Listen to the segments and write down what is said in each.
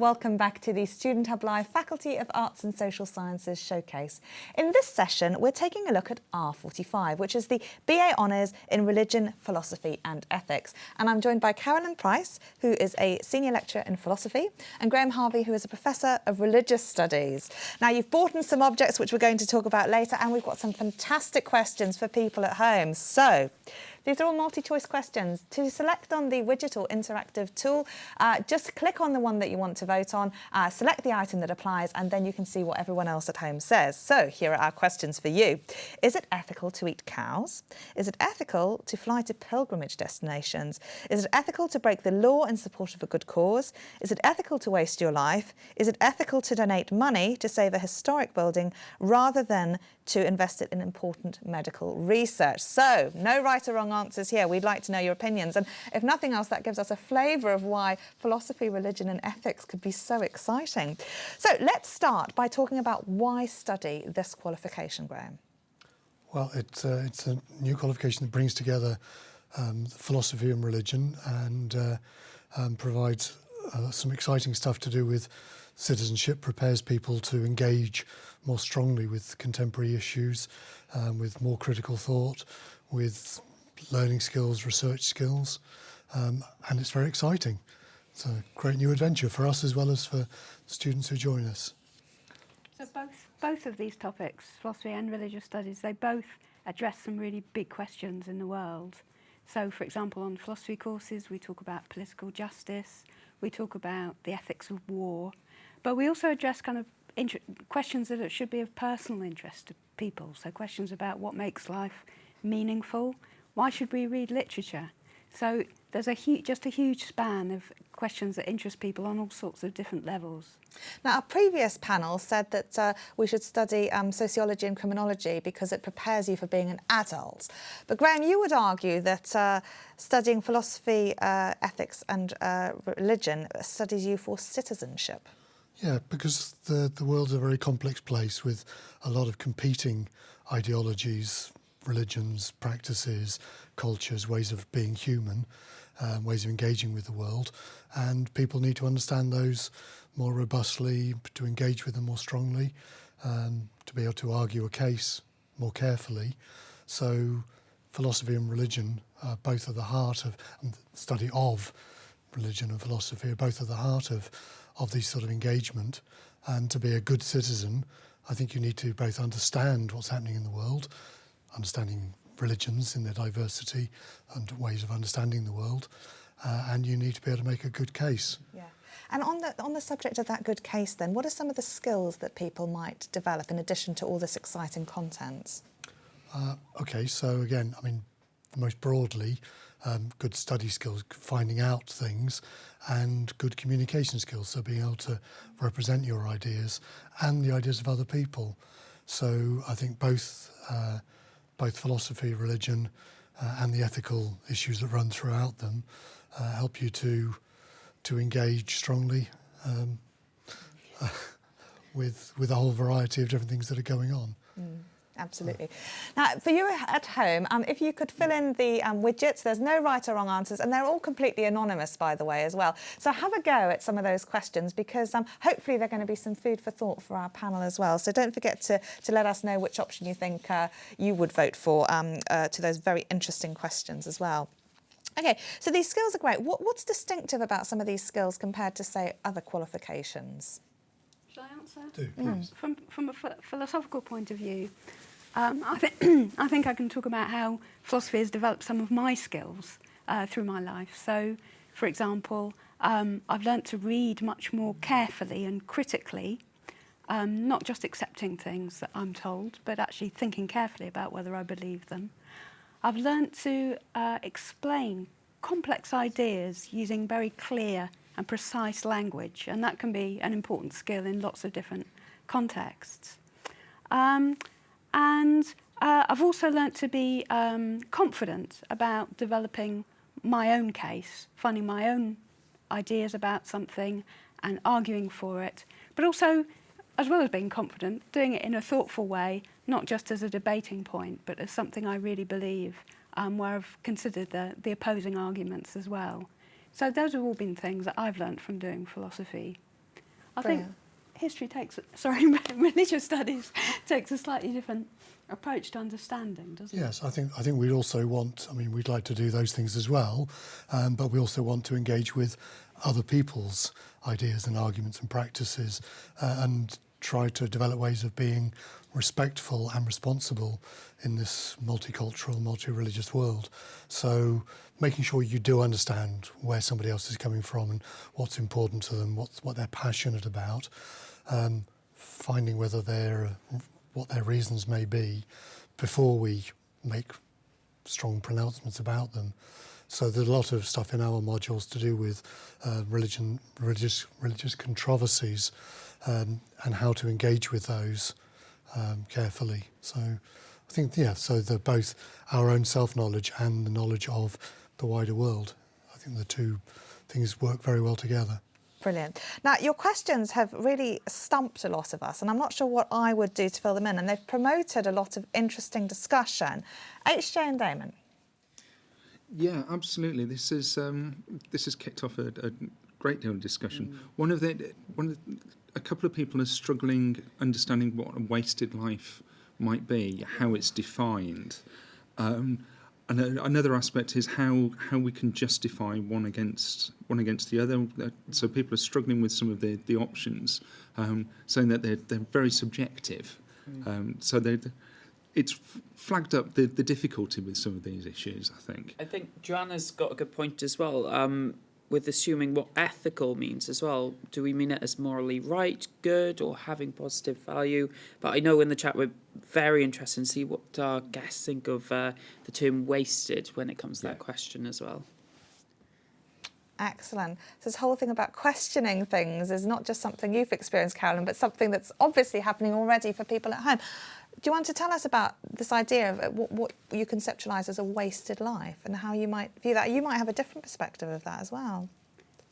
Welcome back to the Student Hub Live Faculty of Arts and Social Sciences Showcase. In this session, we're taking a look at R45, which is the BA Honours in Religion, Philosophy and Ethics. And I'm joined by Carolyn Price, who is a Senior Lecturer in Philosophy, and Graham Harvey, who is a Professor of Religious Studies. Now, you've brought in some objects which we're going to talk about later, and we've got some fantastic questions for people at home. So, these are all multi-choice questions. To select on the widget or interactive tool, just click on the one that you want to vote on, select the item that applies, and then you can see what everyone else at home says. So here are our questions for you. Is it ethical to eat cows? Is it ethical to fly to pilgrimage destinations? Is it ethical to break the law in support of a good cause? Is it ethical to waste your life? Is it ethical to donate money to save a historic building rather than to invest it in important medical research? So, no right or wrong answers here. We'd like to know your opinions. And if nothing else, that gives us a flavour of why philosophy, religion and ethics could be so exciting. So let's start by talking about why study this qualification, Graham. Well, it's a new qualification that brings together philosophy and religion and provides some exciting stuff to do with citizenship, prepares people to engage more strongly with contemporary issues, with more critical thought, with learning skills, research skills, and it's very exciting. It's a great new adventure for us as well as for students who join us. So both of these topics, philosophy and religious studies, they both address some really big questions in the world. So, for example, on philosophy courses, we talk about political justice, we talk about the ethics of war, but we also address kind of questions that should be of personal interest to people. So questions about what makes life meaningful, why should we read literature? So there's just a huge span of questions that interest people on all sorts of different levels. Now, our previous panel said that we should study sociology and criminology because it prepares you for being an adult. But Graham, you would argue that studying philosophy, ethics and religion studies you for citizenship. Yeah, because the world's a very complex place with a lot of competing ideologies, religions, practices, cultures, ways of being human, ways of engaging with the world, and people need to understand those more robustly, to engage with them more strongly, to be able to argue a case more carefully. So philosophy and religion are both at the heart of, and the study of religion and philosophy are both at the heart of these sort of engagement. And to be a good citizen, I think you need to both understand what's happening in the world, understanding religions in their diversity and ways of understanding the world, and you need to be able to make a good case. Yeah. And on the subject of that good case then, what are some of the skills that people might develop in addition to all this exciting content? Okay, so again, I mean, most broadly, good study skills, finding out things, and good communication skills, so being able to represent your ideas and the ideas of other people. So I think both philosophy, religion, and the ethical issues that run throughout them help you to engage strongly with a whole variety of different things that are going on. Absolutely. Now, for you at home, if you could fill in the widgets, there's no right or wrong answers, and they're all completely anonymous, by the way, as well. So have a go at some of those questions, because hopefully they're going to be some food for thought for our panel as well. So don't forget to let us know which option you think you would vote for to those very interesting questions as well. OK, so these skills are great. What's distinctive about some of these skills compared to, say, other qualifications? Shall I answer? Do. From a philosophical point of view, I think I can talk about how philosophy has developed some of my skills through my life. So, for example, I've learnt to read much more carefully and critically, not just accepting things that I'm told, but actually thinking carefully about whether I believe them. I've learnt to explain complex ideas using very clear and precise language, and that can be an important skill in lots of different contexts. And I've also learnt to be confident about developing my own case, finding my own ideas about something and arguing for it, but also, as well as being confident, doing it in a thoughtful way, not just as a debating point, but as something I really believe, where I've considered the opposing arguments as well. So those have all been things that I've learnt from doing philosophy. I Brilliant. think history religious studies takes a slightly different approach to understanding, doesn't it? Yes, I think we'd also want, I mean, we'd like to do those things as well, but we also want to engage with other people's ideas and arguments and practices, and try to develop ways of being respectful and responsible in this multicultural, multi-religious world. So making sure you do understand where somebody else is coming from and what's important to them, what they're passionate about, finding what their reasons may be before we make strong pronouncements about them. So there's a lot of stuff in our modules to do with religious controversies, and how to engage with those carefully. So I think, so they're both our own self-knowledge and the knowledge of the wider world. I think the two things work very well together. Brilliant. Now, your questions have really stumped a lot of us, and I'm not sure what I would do to fill them in, and they've promoted a lot of interesting discussion. HJ and Damon. Yeah, absolutely. This has kicked off a great deal of discussion. A couple of people are struggling understanding what a wasted life might be, how it's defined. And another aspect is how we can justify one against the other. So people are struggling with some of the options, saying that they're very subjective. It's flagged up the difficulty with some of these issues, I think. I think Joanna's got a good point as well, with assuming what ethical means as well. Do we mean it as morally right, good, or having positive value? But I know in the chat we're very interested to see what our guests think of the term wasted when it comes to that question as well. Excellent. So this whole thing about questioning things is not just something you've experienced, Carolyn, but something that's obviously happening already for people at home. Do you want to tell us about this idea of what you conceptualise as a wasted life and how you might view that? You might have a different perspective of that as well.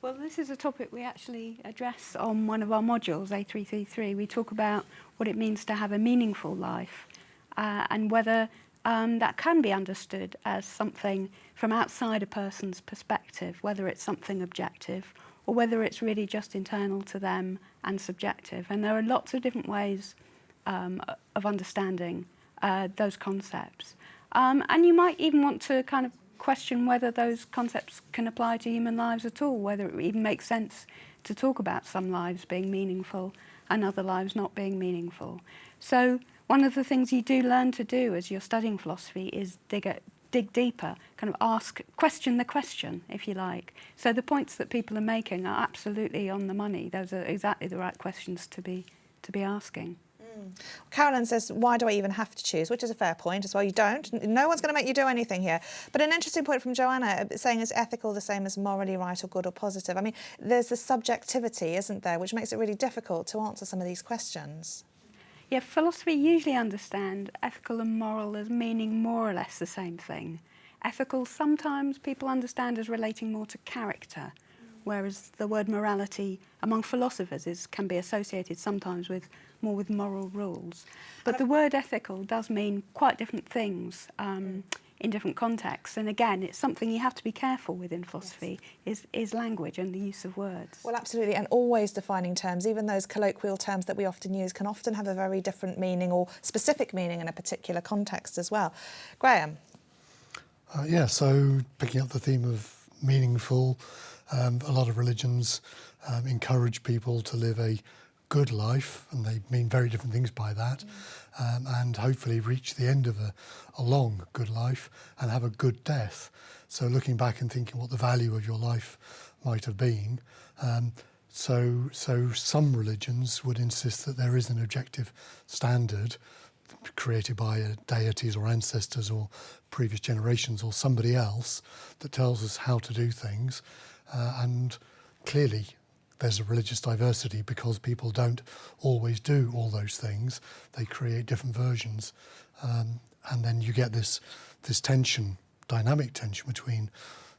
Well, this is a topic we actually address on one of our modules, A333. We talk about what it means to have a meaningful life, and whether that can be understood as something from outside a person's perspective, whether it's something objective or whether it's really just internal to them and subjective. And there are lots of different ways of understanding those concepts. And you might even want to kind of question whether those concepts can apply to human lives at all, whether it even makes sense to talk about some lives being meaningful and other lives not being meaningful. So one of the things you do learn to do as you're studying philosophy is dig deeper, kind of question the question, if you like. So the points that people are making are absolutely on the money. Those are exactly the right questions to be asking. Carolyn says, why do I even have to choose? Which is a fair point as well. You don't. No one's going to make you do anything here. But an interesting point from Joanna, saying is ethical the same as morally right or good or positive? I mean, there's the subjectivity, isn't there, which makes it really difficult to answer some of these questions. Yeah, philosophy usually understand ethical and moral as meaning more or less the same thing. Ethical sometimes people understand as relating more to character, whereas the word morality among philosophers can be associated sometimes more with moral rules. But the word ethical does mean quite different things in different contexts. And again, it's something you have to be careful with in philosophy, is language and the use of words. Well, absolutely, and always defining terms, even those colloquial terms that we often use, can often have a very different meaning or specific meaning in a particular context as well. Graham? So picking up the theme of meaningful, a lot of religions encourage people to live a good life, and they mean very different things by that, and hopefully reach the end of a long, good life and have a good death. So looking back and thinking what the value of your life might have been. So some religions would insist that there is an objective standard created by deities or ancestors or previous generations or somebody else that tells us how to do things, and clearly there's a religious diversity because people don't always do all those things. They create different versions, and then you get this tension, dynamic tension between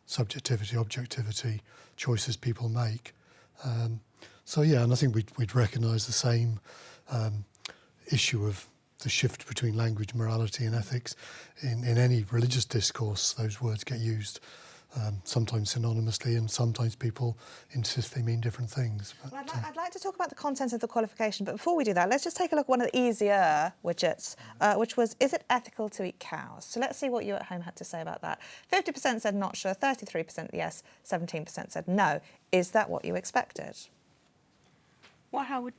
subjectivity, objectivity, choices people make. And I think we'd recognise the same issue of the shift between language, morality and ethics in any religious discourse. Those words get used sometimes synonymously, and sometimes people insist they mean different things. But, Well, I'd like to talk about the content of the qualification, but before we do that, let's just take a look at one of the easier widgets, which was, is it ethical to eat cows? So let's see what you at home had to say about that. 50% said not sure, 33% yes, 17% said no. Is that what you expected? What I would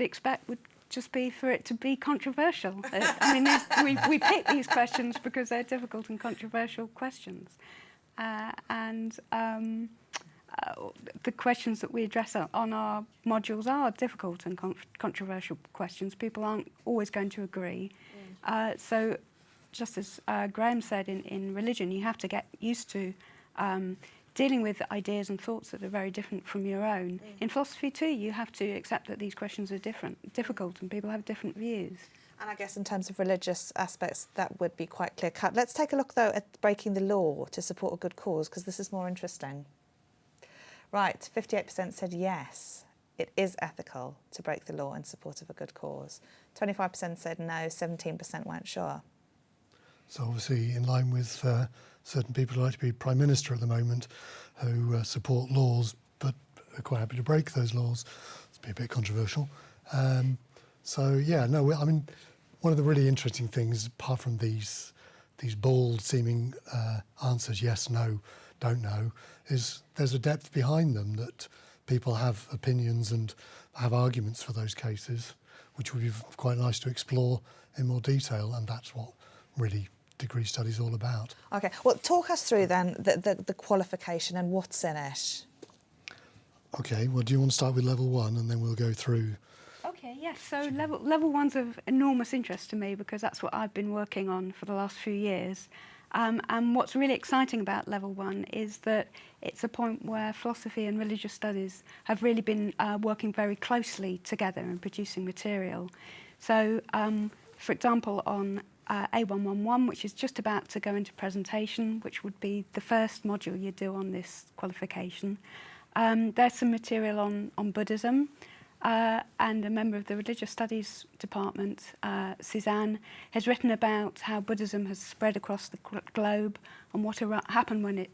expect would just be for it to be controversial. I mean, we pick these questions because they're difficult and controversial questions. The questions that we address on our modules are difficult and controversial questions. People aren't always going to agree. So just as Graham said, in religion, you have to get used to dealing with ideas and thoughts that are very different from your own. In philosophy too, you have to accept that these questions are difficult, and people have different views. And I guess in terms of religious aspects, that would be quite clear-cut. Let's take a look, though, at breaking the law to support a good cause, because this is more interesting. Right, 58% said yes, it is ethical to break the law in support of a good cause. 25% said no, 17% weren't sure. So obviously in line with certain people who like to be Prime Minister at the moment, who support laws but are quite happy to break those laws. It's a bit controversial. So yeah, no, I mean, one of the really interesting things, apart from these bald seeming answers, yes, no, don't know, is there's a depth behind them, that people have opinions and have arguments for those cases, which would be quite nice to explore in more detail, and that's what really degree study is all about. OK, well, talk us through then the qualification and what's in it. OK, well, do you want to start with level 1 and then we'll go through? Okay, yes. So level 1's of enormous interest to me because that's what I've been working on for the last few years. And what's really exciting about level 1 is that it's a point where philosophy and religious studies have really been working very closely together and producing material. So, for example, on A111, which is just about to go into presentation, which would be the first module you do on this qualification, there's some material on Buddhism. And a member of the Religious Studies Department, Suzanne, has written about how Buddhism has spread across the globe and what happened when it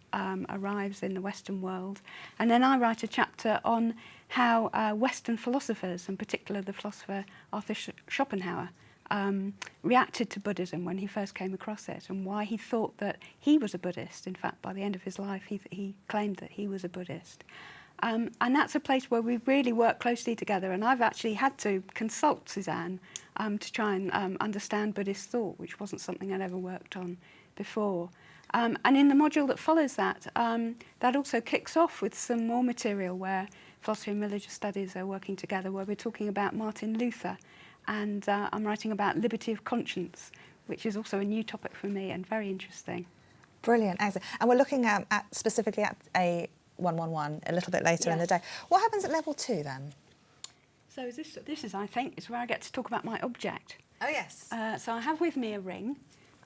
arrives in the Western world. And then I write a chapter on how Western philosophers, in particular the philosopher Arthur Schopenhauer, reacted to Buddhism when he first came across it, and why he thought that he was a Buddhist. In fact, by the end of his life, he claimed that he was a Buddhist. And that's a place where we really work closely together, and I've actually had to consult Suzanne to try and understand Buddhist thought, which wasn't something I'd ever worked on before. And in the module that follows that, that also kicks off with some more material where philosophy and religious studies are working together, where we're talking about Martin Luther, and I'm writing about liberty of conscience, which is also a new topic for me and very interesting. Brilliant, excellent. And we're looking at specifically at A111 a little bit later in the day. What happens at level 2 then? So this is, I think, is where I get to talk about my object. Oh yes. So I have with me a ring,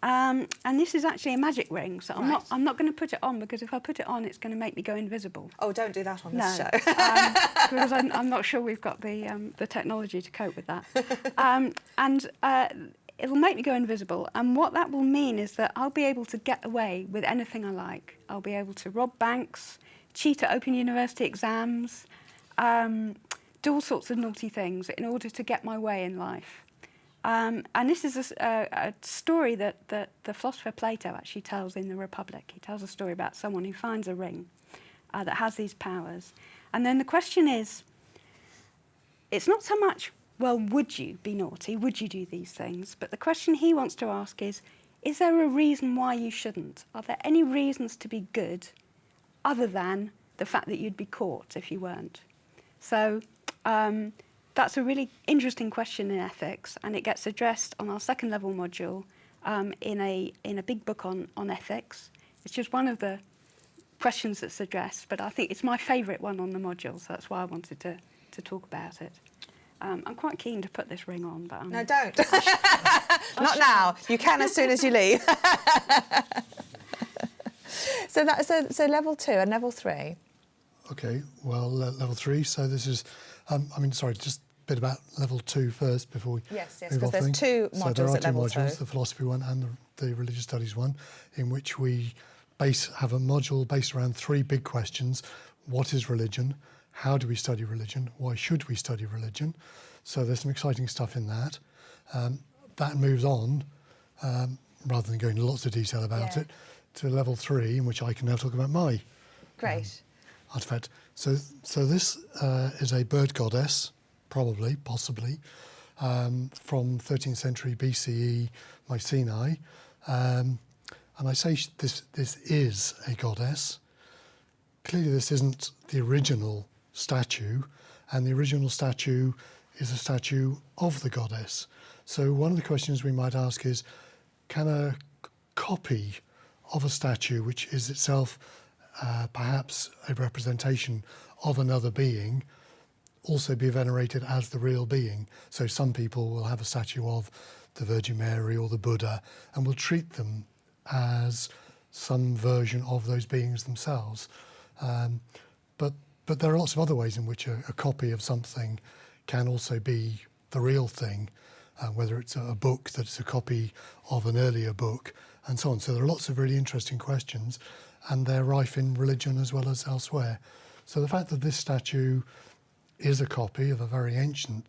and this is actually a magic ring. So I'm not going to put it on, because if I put it on, it's going to make me go invisible. Oh, don't do that on this show. Because I'm not sure we've got the technology to cope with that. It'll make me go invisible, and what that will mean is that I'll be able to get away with anything I like. I'll be able to rob banks, cheat at Open University exams, do all sorts of naughty things in order to get my way in life. And this is a story that the philosopher Plato actually tells in the Republic. He tells a story about someone who finds a ring that has these powers. And then the question is, it's not so much, well, would you be naughty? Would you do these things? But the question he wants to ask is there a reason why you shouldn't? Are there any reasons to be good other than the fact that you'd be caught if you weren't? So that's a really interesting question in ethics, and it gets addressed on our second level module in a big book on ethics. It's just one of the questions that's addressed, but I think it's my favourite one on the module, so that's why I wanted to talk about it. I'm quite keen to put this ring on, but no, don't. Not now. You can as soon as you leave. So level 2 and level 3. Okay, well, level 3. So this is, just a bit about level 2 first before we Yes, move because off. there's 2 modules so there are at level 2 modules, 2. the philosophy one and the religious studies one, in which we have a module based around 3 big questions. What is religion? How do we study religion? Why should we study religion? So there's some exciting stuff in that. That moves on, rather than going into lots of detail about it, to level 3, in which I can now talk about my Great. artifact. So this is a bird goddess, possibly, from 13th century BCE Mycenae. And I say this is a goddess. Clearly this isn't the original statue, and the original statue is a statue of the goddess. So one of the questions we might ask is, can a copy of a statue, which is itself perhaps a representation of another being, also be venerated as the real being? So some people will have a statue of the Virgin Mary or the Buddha and will treat them as some version of those beings themselves. But there are lots of other ways in which a copy of something can also be the real thing, whether it's a book that's a copy of an earlier book and so on. So there are lots of really interesting questions, and they're rife in religion as well as elsewhere. So the fact that this statue is a copy of a very ancient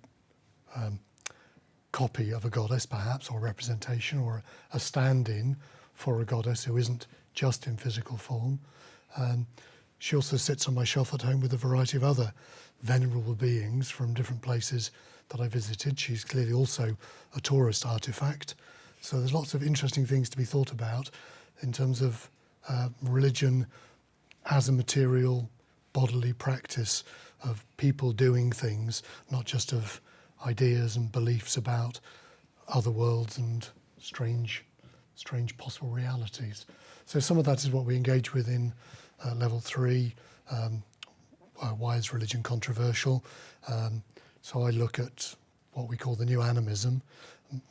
copy of a goddess, perhaps, or representation, or a stand-in for a goddess who isn't just in physical form. She also sits on my shelf at home with a variety of other venerable beings from different places that I visited. She's clearly also a tourist artifact. So there's lots of interesting things to be thought about in terms of religion as a material, bodily practice of people doing things, not just of ideas and beliefs about other worlds and strange possible realities. So some of that is what we engage with in level 3. Why is religion controversial? So I look at what we call the new animism.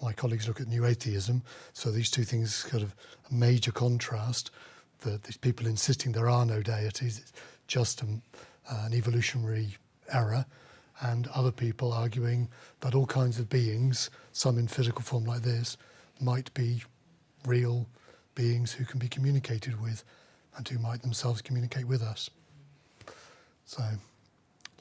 My colleagues look at new atheism. So these two things kind of a major contrast. These people insisting there are no deities, it's just an evolutionary error, and other people arguing that all kinds of beings, some in physical form like this, might be real beings who can be communicated with and who might themselves communicate with us. So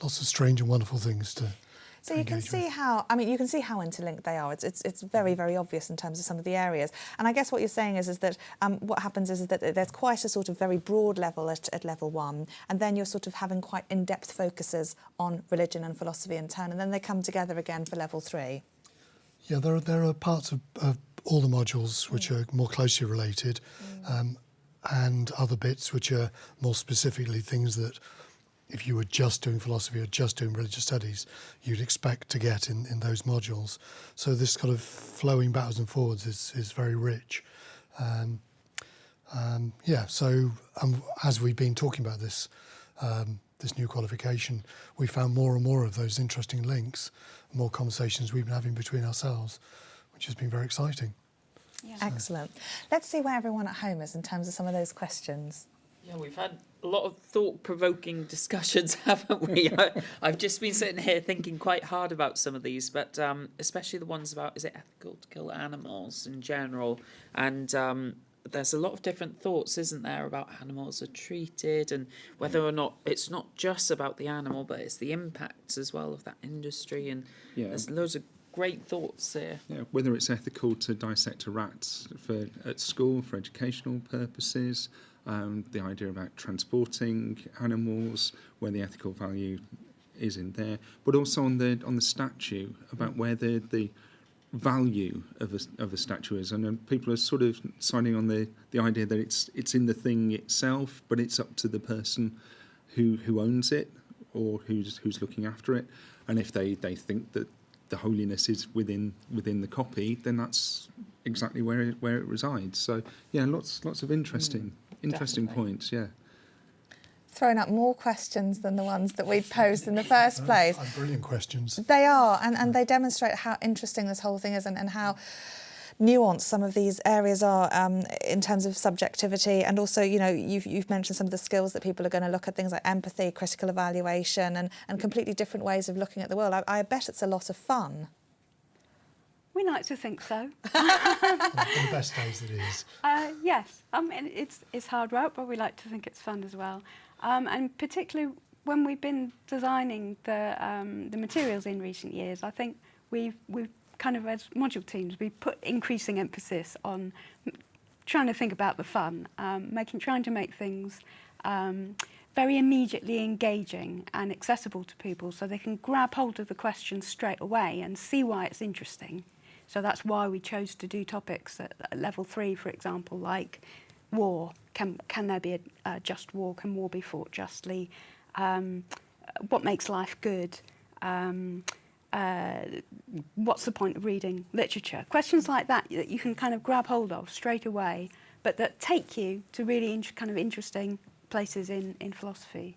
lots of strange and wonderful things to So you can see how, you can see how interlinked they are. It's very, very obvious in terms of some of the areas. And I guess what you're saying is that what happens is that there's quite a sort of very broad level at level 1, and then you're sort of having quite in-depth focuses on religion and philosophy in turn, and then they come together again for level 3. Yeah, there are parts of all the modules which are more closely related, and other bits which are more specifically things that if you were just doing philosophy or just doing religious studies, you'd expect to get in those modules. So this kind of flowing backwards and forwards is very rich. So as we've been talking about this new qualification, we found more and more of those interesting links, more conversations we've been having between ourselves, which has been very exciting. Yeah. Excellent. Let's see where everyone at home is in terms of some of those questions. Yeah, we've had a lot of thought-provoking discussions, haven't we? I've just been sitting here thinking quite hard about some of these, but especially the ones about, is it ethical to kill animals in general? And there's a lot of different thoughts, isn't there, about how animals are treated and whether or not it's not just about the animal, but it's the impacts as well of that industry. And there's loads of great thoughts here. Yeah, whether it's ethical to dissect a rat at school for educational purposes, the idea about transporting animals, where the ethical value is in there, but also on the statue, about where the value of a statue is. And people are sort of signing on the idea that it's in the thing itself, but it's up to the person who owns it or who's looking after it. And if they think that the holiness is within the copy, then that's exactly where it resides. So yeah, lots of interesting points. Yeah. Throwing up more questions than the ones that we'd posed in the first place. Brilliant questions. They are, and they demonstrate how interesting this whole thing is and how nuanced some of these areas are in terms of subjectivity. And also, you've mentioned some of the skills that people are going to look at, things like empathy, critical evaluation, and completely different ways of looking at the world. I bet it's a lot of fun. We like to think so. On the best days it is. Yes, I mean, it's hard work, but we like to think it's fun as well. And particularly when we've been designing the materials in recent years, I think we've kind of, as module teams, we put increasing emphasis on trying to think about the fun, trying to make things very immediately engaging and accessible to people so they can grab hold of the question straight away and see why it's interesting. So that's why we chose to do topics at level 3, for example, like war. Can there be a just war? Can war be fought justly? What makes life good? What's the point of reading literature? Questions like that that you can kind of grab hold of straight away, but that take you to really kind of interesting places in philosophy.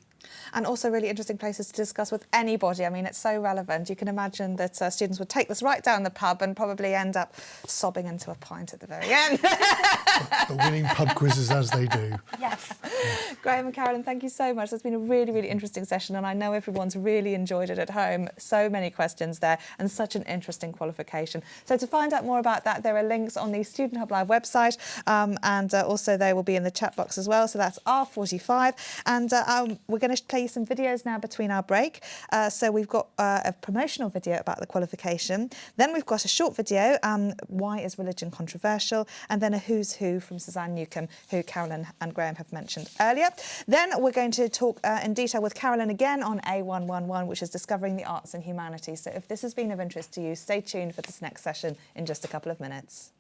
And also really interesting places to discuss with anybody. I mean, it's so relevant. You can imagine that students would take this right down the pub and probably end up sobbing into a pint at the very end. But winning pub quizzes as they do. Yes. Graham and Carolyn, thank you so much. It's been a really, really interesting session, and I know everyone's really enjoyed it at home. So many questions there and such an interesting qualification. So to find out more about that, there are links on the Student Hub Live website, and also they will be in the chat box as well. So that's R45. And we're going to play you some videos now between our break. So we've got a promotional video about the qualification. Then we've got a short video, Why is Religion Controversial? And then a Who's Who from Suzanne Newcomb, who Carolyn and Graham have mentioned earlier. Then we're going to talk in detail with Carolyn again on A111, which is Discovering the Arts and Humanities. So if this has been of interest to you, stay tuned for this next session in just a couple of minutes.